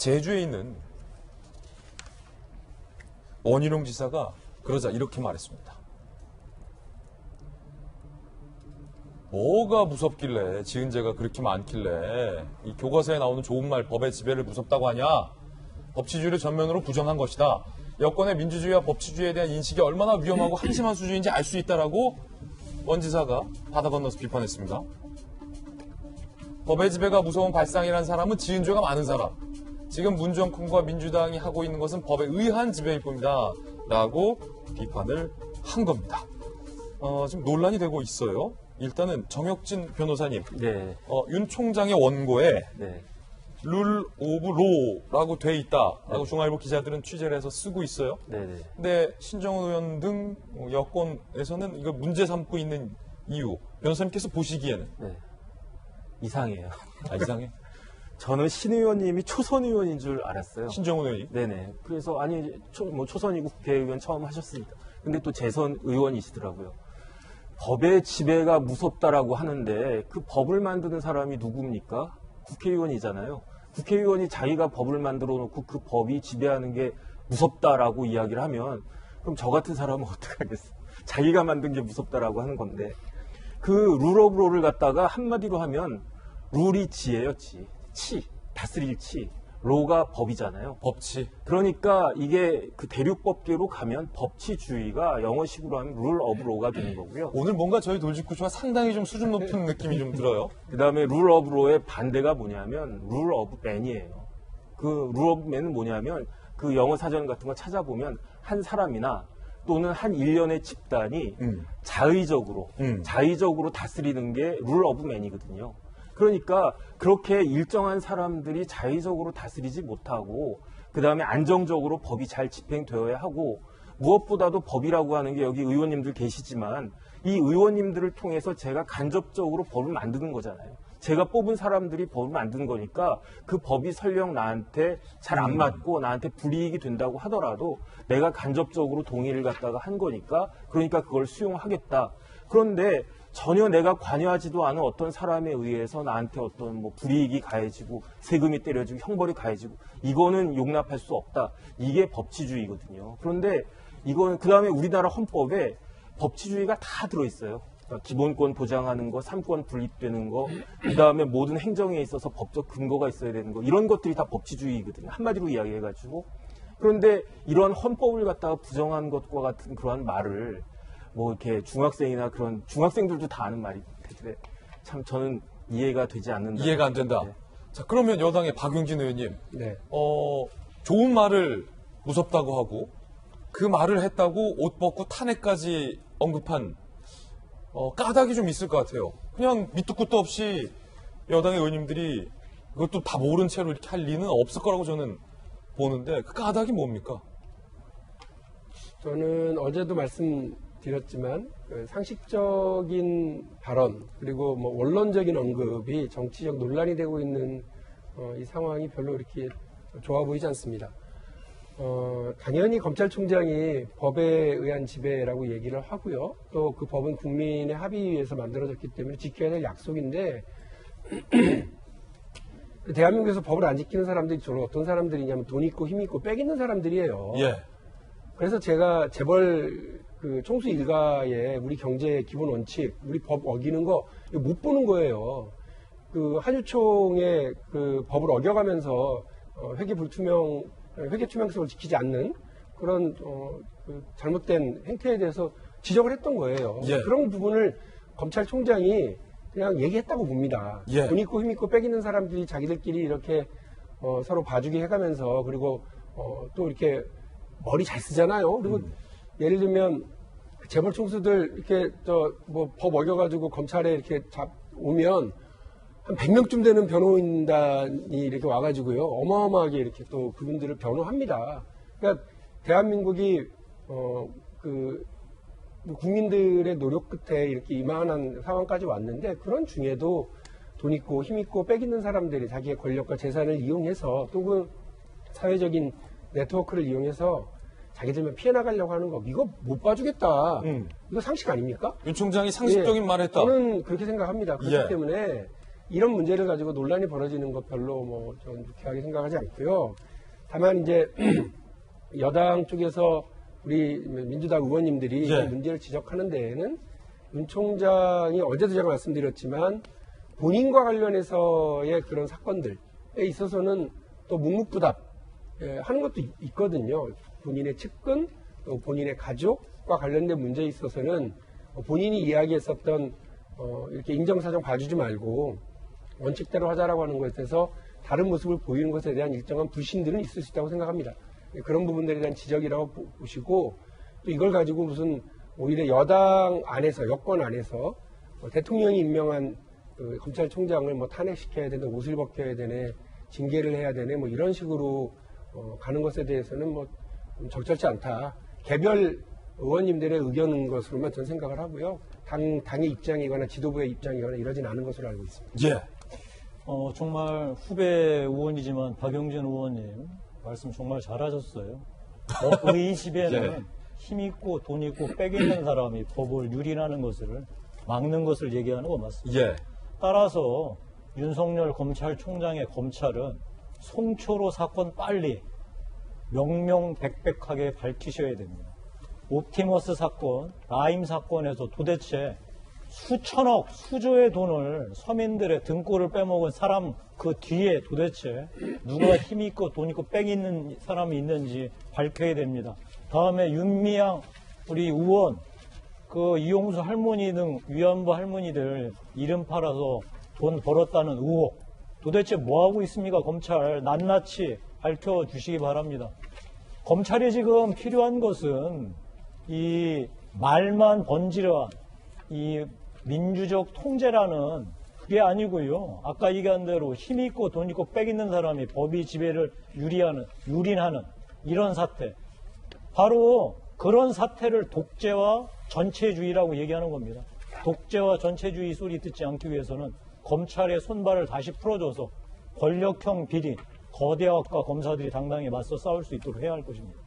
제주에 있는 원희룡 지사가 그러자 이렇게 말했습니다. 뭐가 무섭길래, 지은 죄가 그렇게 많길래 이 교과서에 나오는 좋은 말 법의 지배를 무섭다고 하냐? 법치주의를 전면으로 부정한 것이다. 여권의 민주주의와 법치주의에 대한 인식이 얼마나 위험하고 한심한 수준인지 알 수 있다라고 원 지사가 바다 건너서 비판했습니다. 법의 지배가 무서운 발상이라는 사람은 지은 죄가 많은 사람. 지금 문 정권과 민주당이 하고 있는 것은 법에 의한 지배일 뿐이다. 라고 비판을 한 겁니다. 지금 논란이 되고 있어요. 일단은 정혁진 변호사님, 네. 윤 총장의 원고에 네. 룰 오브 로라고 돼 있다라고 중앙일보 기자들은 취재를 해서 쓰고 있어요. 네네. 근데 신정은 의원 등 여권에서는 이거 문제 삼고 있는 이유, 변호사님께서 보시기에는 네. 이상해요. 이상해? 저는 신 의원님이 초선 의원인 줄 알았어요. 신정은 의원이? 네네. 그래서 아니 초선이고 국회의원 처음 하셨으니까. 근데 또 재선 의원이시더라고요. 법의 지배가 무섭다라고 하는데 그 법을 만드는 사람이 누굽니까? 국회의원이잖아요. 국회의원이 자기가 법을 만들어 놓고 그 법이 지배하는 게 무섭다라고 이야기를 하면 그럼 저 같은 사람은 어떡하겠어? 자기가 만든 게 무섭다라고 하는 건데 그 룰 오브 로를 갖다가 한마디로 하면 룰이 지예요, 지. 치. 다스릴 치. 로가 법이잖아요. 법치. 그러니까 이게 그 대륙법계로 가면 법치주의가 영어식으로 하면 룰 오브 로가 되는 거고요. 오늘 뭔가 저희 돌직구쇼가 상당히 좀 수준 높은 느낌이 좀 들어요. 그 다음에 룰 오브 로의 반대가 뭐냐면 룰 오브 맨이에요. 그 룰 오브 맨은 뭐냐면 그 영어 사전 같은 거 찾아보면 한 사람이나 또는 한 일련의 집단이 자의적으로 다스리는 게 룰 오브 맨이거든요. 그러니까 그렇게 일정한 사람들이 자의적으로 다스리지 못하고 그 다음에 안정적으로 법이 잘 집행되어야 하고 무엇보다도 법이라고 하는 게 여기 의원님들 계시지만 이 의원님들을 통해서 제가 간접적으로 법을 만드는 거잖아요. 제가 뽑은 사람들이 법을 만든 거니까 그 법이 설령 나한테 잘 안 맞고 나한테 불이익이 된다고 하더라도 내가 간접적으로 동의를 갖다가 한 거니까 그러니까 그걸 수용하겠다. 그런데 전혀 내가 관여하지도 않은 어떤 사람에 의해서 나한테 어떤 뭐 불이익이 가해지고 세금이 때려지고 형벌이 가해지고 이거는 용납할 수 없다. 이게 법치주의거든요. 그런데 이건 그다음에 우리나라 헌법에 법치주의가 다 들어있어요. 그러니까 기본권 보장하는 거, 삼권 분립되는 거, 그다음에 모든 행정에 있어서 법적 근거가 있어야 되는 거 이런 것들이 다 법치주의거든요. 한마디로 이야기해가지고. 그런데 이런 헌법을 갖다가 부정한 것과 같은 그러한 말을 뭐 이렇게 중학생이나 그런 중학생들도 다 아는 말인데 참 저는 이해가 되지 않는다. 이해가 안 된다. 네. 자, 그러면 여당의 박용진 의원님, 네. 좋은 말을 무섭다고 하고 그 말을 했다고 옷 벗고 탄핵까지 언급한 까닭이 좀 있을 것 같아요. 그냥 밑도 끝도 없이 여당의 의원님들이 그것도 다 모른 채로 이렇게 할 리는 없을 거라고 저는 보는데 그 까닭이 뭡니까? 저는 어제도 말씀드렸지만 상식적인 발언 그리고 뭐 원론적인 언급이 정치적 논란이 되고 있는 이 상황이 별로 이렇게 좋아 보이지 않습니다. 당연히 검찰총장이 법에 의한 지배라고 얘기를 하고요. 또 그 법은 국민의 합의에 의해서 만들어졌기 때문에 지켜야 될 약속인데 대한민국에서 법을 안 지키는 사람들이 주로 어떤 사람들이냐면 돈 있고 힘 있고 빽 있는 사람들이에요. 예. 그래서 제가 재벌 그 총수 일가의 우리 경제의 기본 원칙, 우리 법 어기는 거 이거 못 보는 거예요. 그 한유총의 그 법을 어겨가면서 회계 투명성을 지키지 않는 그런 그 잘못된 행태에 대해서 지적을 했던 거예요. 예. 그런 부분을 검찰총장이 그냥 얘기했다고 봅니다. 예. 돈 있고 힘 있고 빽 있는 사람들이 자기들끼리 이렇게 서로 봐주기 해가면서 그리고 또 이렇게 머리 잘 쓰잖아요. 그리고 예를 들면 재벌 총수들 이렇게 뭐 법 어겨가지고 검찰에 이렇게 오면 한 100명쯤 되는 변호인단이 이렇게 와가지고요. 어마어마하게 이렇게 또 그분들을 변호합니다. 그러니까 대한민국이 국민들의 노력 끝에 이렇게 이만한 상황까지 왔는데 그런 중에도 돈 있고 힘 있고 빽 있는 사람들이 자기의 권력과 재산을 이용해서 또 그 사회적인 네트워크를 이용해서 자기들만 피해 나가려고 하는 거 이거 못 봐주겠다. 이거 상식 아닙니까? 윤 총장이 상식적인 예, 말을 했다. 저는 그렇게 생각합니다. 그렇기 예. 때문에 이런 문제를 가지고 논란이 벌어지는 것 별로 뭐 저는 유쾌하게 생각하지 않고요. 다만 이제 여당 쪽에서 우리 민주당 의원님들이 네. 이 문제를 지적하는 데에는 윤 총장이 어제도 제가 말씀드렸지만 본인과 관련해서의 그런 사건들에 있어서는 또 묵묵부답 하는 것도 있거든요. 본인의 측근, 또 본인의 가족과 관련된 문제에 있어서는 본인이 이야기했었던 이렇게 인정사정 봐주지 말고 원칙대로 하자라고 하는 것에 대해서 다른 모습을 보이는 것에 대한 일정한 불신들은 있을 수 있다고 생각합니다. 그런 부분들에 대한 지적이라고 보시고 또 이걸 가지고 무슨 오히려 여당 안에서 여권 안에서 대통령이 임명한 그 검찰총장을 뭐 탄핵시켜야 되네, 옷을 벗겨야 되네, 징계를 해야 되네, 뭐 이런 식으로 가는 것에 대해서는 뭐 적절치 않다. 개별 의원님들의 의견인 것으로만 저는 생각을 하고요. 당의 입장이거나 지도부의 입장이거나 이러진 않은 것으로 알고 있습니다. 예. 정말 후배 의원이지만 박용진 의원님 말씀 정말 잘하셨어요. 이 집에는 예. 힘 있고 돈 있고 빽 있는 사람이 법을 유린하는 것을 막는 것을 얘기하는 거 맞습니다. 예. 따라서 윤석열 검찰총장의 검찰은 송초로 사건 빨리 명명백백하게 밝히셔야 됩니다. 옵티머스 사건, 라임 사건에서 도대체 수천억, 수조의 돈을 서민들의 등골을 빼먹은 사람 그 뒤에 도대체 누가 힘이 있고 돈 있고 빽 있는 사람이 있는지 밝혀야 됩니다. 다음에 윤미향 우리 의원, 그 이용수 할머니 등 위안부 할머니들 이름 팔아서 돈 벌었다는 의혹. 도대체 뭐 하고 있습니까? 검찰 낱낱이 밝혀주시기 바랍니다. 검찰이 지금 필요한 것은 이 말만 번지르한 이 민주적 통제라는 그게 아니고요. 아까 얘기한 대로 힘이 있고 돈 있고 빽 있는 사람이 법이 지배를 유린하는 이런 사태. 바로 그런 사태를 독재와 전체주의라고 얘기하는 겁니다. 독재와 전체주의 소리 듣지 않기 위해서는 검찰의 손발을 다시 풀어줘서 권력형 비리, 거대학과 검사들이 당당히 맞서 싸울 수 있도록 해야 할 것입니다.